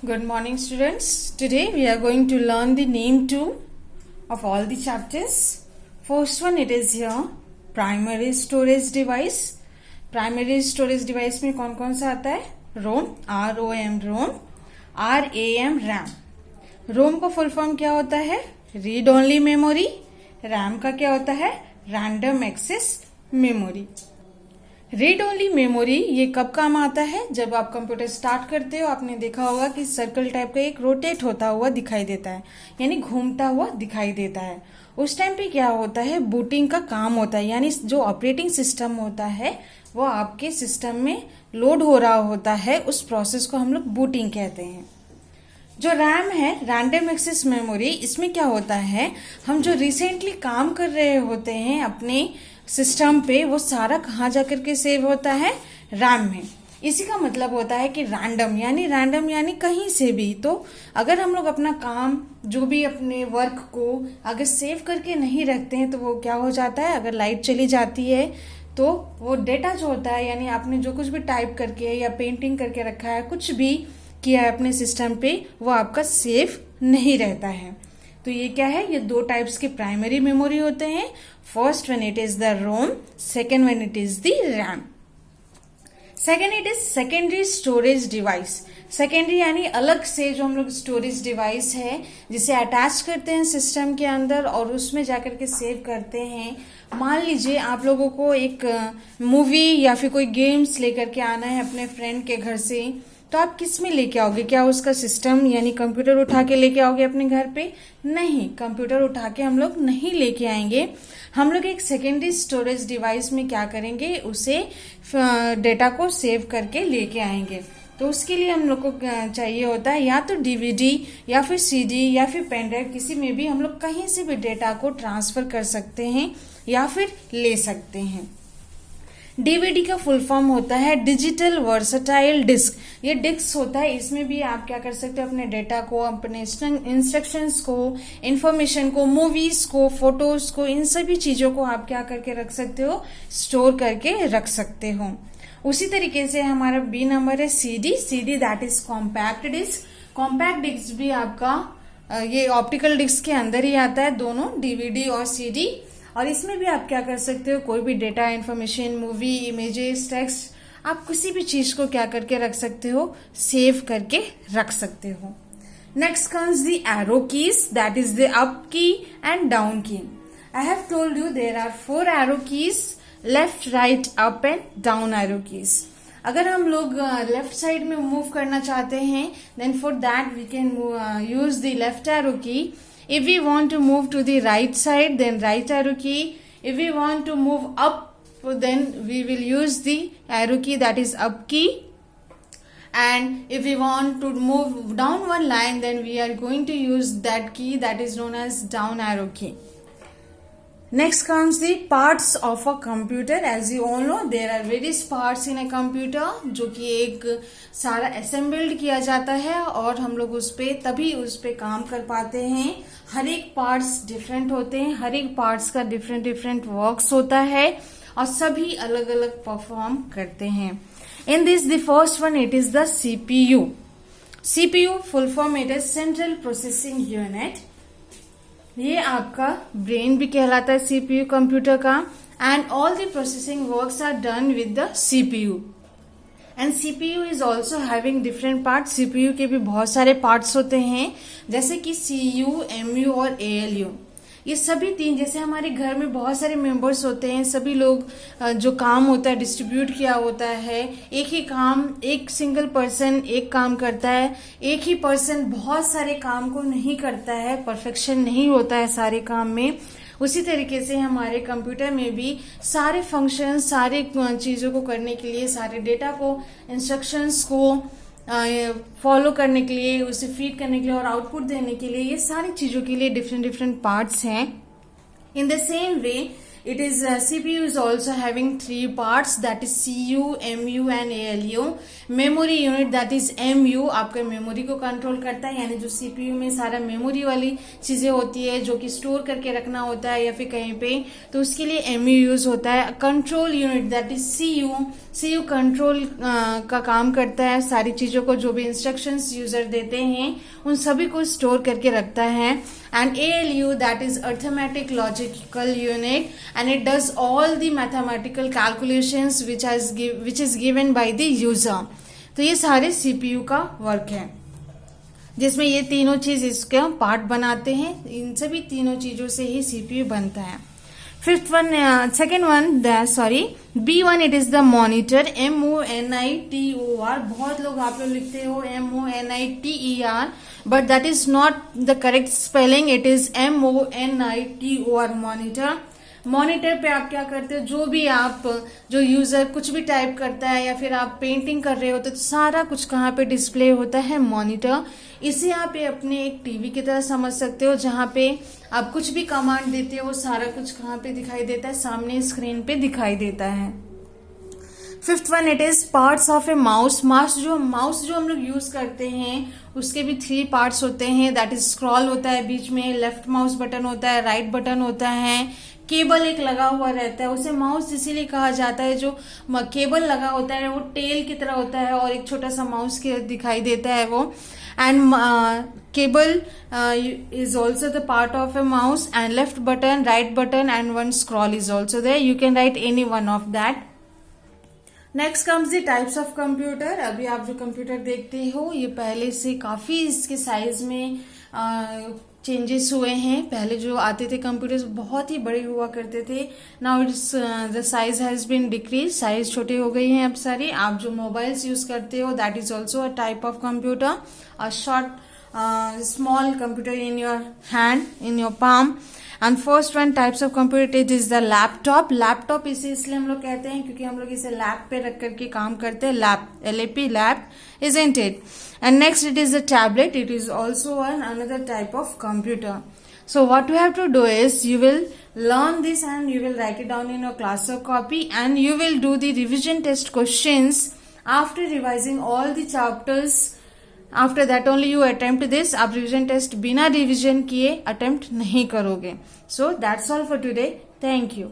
Good morning, students. Today we are going to learn the name 2 of all the chapters. First one, it is here primary storage device. Primary storage device में कौन कौन सा आता है? ROM, ROM, ROM, RAM, RAM. ROM का full form क्या होता है? Read only memory. RAM का क्या होता है? Random access memory. Read only memory ये कब काम आता है? जब आप कंप्यूटर स्टार्ट करते हो, आपने देखा होगा कि सर्कल टाइप का एक रोटेट होता हुआ दिखाई देता है, यानी घूमता हुआ दिखाई देता है. उस टाइम पे क्या होता है? बूटिंग का काम होता है, यानी जो ऑपरेटिंग सिस्टम होता है वो आपके सिस्टम में लोड हो रहा होता है. उस प्रोसेस को हम लोग बूटिंग कहते हैं. जो रैम है, रैंडम एक्सेस मेमोरी, इसमें क्या होता है? हम जो रिसेंटली काम कर रहे होते हैं अपने सिस्टम पे, वो सारा कहाँ जाकर के सेव होता है? रैम में. इसी का मतलब होता है कि रैंडम यानी कहीं से भी. तो अगर हम लोग अपना काम, जो भी अपने वर्क को अगर सेव करके नहीं रखते हैं तो वो क्या हो जाता है? अगर लाइट चली जाती है तो वो डेटा जो होता है, यानी आपने जो कुछ भी टाइप करके या पेंटिंग करके रखा है, कुछ भी किया है अपने सिस्टम पे, वो आपका सेफ नहीं रहता है. तो ये क्या है? ये दो टाइप्स के प्राइमरी मेमोरी होते हैं. First one it is the ROM, second one it is the RAM. Second it is secondary storage device. सेकेंडरी यानी अलग से जो हम लोग स्टोरेज डिवाइस है जिसे अटैच करते हैं सिस्टम के अंदर और उसमें जाकर के सेव करते हैं. मान लीजिए आप लोगों को एक मूवी या फिर कोई गेम्स लेकर के आना है अपने फ्रेंड के घर से, तो आप किस में लेके आओगे? क्या उसका सिस्टम यानी कंप्यूटर उठा के लेके आओगे अपने घर पे? नहीं, कंप्यूटर उठा के हम लोग नहीं लेके आएंगे. हम लोग एक सेकेंडरी स्टोरेज डिवाइस में क्या करेंगे? उसे डेटा को सेव करके लेके आएंगे. तो उसके लिए हम लोग को चाहिए होता है या तो डीवीडी या फिर सीडी या फिर पेन ड्राइव, किसी में भी हम लोग कहीं से भी डेटा को ट्रांसफर कर सकते हैं या फिर ले सकते हैं. डीवीडी का फुल फॉर्म होता है डिजिटल वर्सटाइल डिस्क. ये डिस्क होता है, इसमें भी आप क्या कर सकते हो? अपने डेटा को, अपने इंस्ट्रक्शंस को, इंफॉर्मेशन को, मूवीज को, फोटोज को, इन सभी चीजों को आप क्या करके रख सकते हो? स्टोर करके रख सकते हो. उसी तरीके से हमारा बी नंबर है CD. CD that is compact disc. Compact disc भी आपका ये ऑप्टिकल डिस्क के अंदर ही आता है, दोनों डीवीडी और सीडी. और इसमें भी आप क्या कर सकते हो? कोई भी data, information, movie, images, text, आप किसी भी चीज को क्या करके रख सकते हो? सेव करके रख सकते हो. Next comes the arrow keys, that is the up key and down key. I have told you there are 4 arrow keys, left, right, up and down arrow keys. अगर हम लोग लेफ्ट साइड में move करना चाहते हैं, then for that we can use the left arrow key. If we want to move to the right side, then right arrow key. If we want to move up, then we will use the arrow key, that is up key. And if we want to move down one line, then we are going to use that key, that is known as down arrow key. Next comes the parts of a computer. As you all know, there are various parts in a computer, जो कि एक सारा assembled किया जाता है और हम लोग तभी उस पे काम कर पाते हैं. हर एक पार्ट्स डिफरेंट होते हैं, हर एक पार्ट्स का डिफरेंट वर्क्स होता है और सभी अलग अलग परफॉर्म करते हैं. In this the first one it is the CPU. CPU full form it is central processing unit. ये आपका ब्रेन भी कहलाता है सीपीयू कंप्यूटर का. And all the processing works are done with the CPU. And CPU is also having different parts. CPU के भी बहुत सारे पार्ट्स होते हैं, जैसे कि सीयू, एमयू और एएलयू. ये सभी तीन, जैसे हमारे घर में बहुत सारे मेंबर्स होते हैं, सभी लोग जो काम होता है डिस्ट्रीब्यूट किया होता है. एक ही काम, एक सिंगल पर्सन एक काम करता है. एक ही पर्सन बहुत सारे काम को नहीं करता है, परफेक्शन नहीं होता है सारे काम में. उसी तरीके से हमारे कंप्यूटर में भी सारे फंक्शन, सारे चीजों को करने के लिए, सारे डेटा को, इंस्ट्रक्शंस को फॉलो करने के लिए, उसे फीड करने के लिए और आउटपुट देने के लिए, ये सारी चीजों के लिए डिफरेंट पार्ट्स हैं. In the same way It is CPU is also having three parts, that is CU, MU and ALU. Memory unit that is MU आपका मेमोरी को कंट्रोल करता है, यानी जो CPU में सारा मेमोरी वाली चीजें होती है जो कि स्टोर करके रखना होता है या फिर कहीं पे, तो उसके लिए MU यूज होता है. Control unit that is CU control का काम करता है, सारी चीजों को जो भी इंस्ट्रक्शंस यूजर देते हैं उन सभी को स्टोर करके रखता है. And ALU that is arithmetic logical unit, and it does all the mathematical calculations which is given by the user. तो ये सारे CPU का वर्क है जिसमें ये तीनों चीज इसका पार्ट बनाते हैं. इन सभी तीनों चीजों से ही CPU बनता है. Second one B1 it is the monitor, MONITOR. बहुत लोग आप लोग लिखते हो MONITER, but that is not the correct spelling. It is MONITOR monitor. Monitor पे आप क्या करते हो, जो यूजर कुछ भी टाइप करता है या फिर आप पेंटिंग कर रहे होते तो सारा कुछ कहाँ पे डिस्प्ले होता है, मॉनिटर. इसे आप अपने एक टीवी की तरह समझ सकते हो, जहाँ पे आप कुछ भी कमांड देते हो सारा कुछ कहाँ पे दिखाई देता है, सामने स्क्रीन पे दिखाई देता है. Fifth one it is parts of A mouse. Mouse जो हम लोग यूज करते हैं उसके भी 3 पार्ट्स होते हैं. दैट इज स्क्रॉल होता है बीच में, लेफ्ट माउस बटन होता है, राइट बटन होता है, केबल एक लगा हुआ रहता है. उसे माउस इसीलिए कहा जाता है, जो केबल लगा होता है वो टेल की तरह होता है और एक छोटा सा माउस के दिखाई देता है वो. And cable is also the part of a mouse, and left button, right button and one scroll is also there. You can write any one of that. Next comes the types of computer. अभी आप जो computer देखते हो ये पहले से काफी इसके साइज में चेंजेस हुए हैं. पहले जो आते थे कंप्यूटर्स बहुत ही बड़े हुआ करते थे. Now it's the size has been decrease, size छोटे हो गई हैं अब सारी. आप जो मोबाइल्स यूज करते हो that is also a type of computer. A short small computer in your hand, in your palm. And first one types of computer it is the laptop. Laptop इसे इसलिए हम लोग कहते हैं क्योंकि हम लोग इसे लैप पे रख करके काम करते हैं. Lap, LAP, lap, isn't it? And next it is the tablet. It is also another type of computer. So what you have to do is you will learn this and you will write it down in your class or copy, and you will do the revision test questions after revising all the chapters. After that only you attempt this. आप revision test बिना revision किए attempt नहीं करोगे. So that's all for today. Thank you.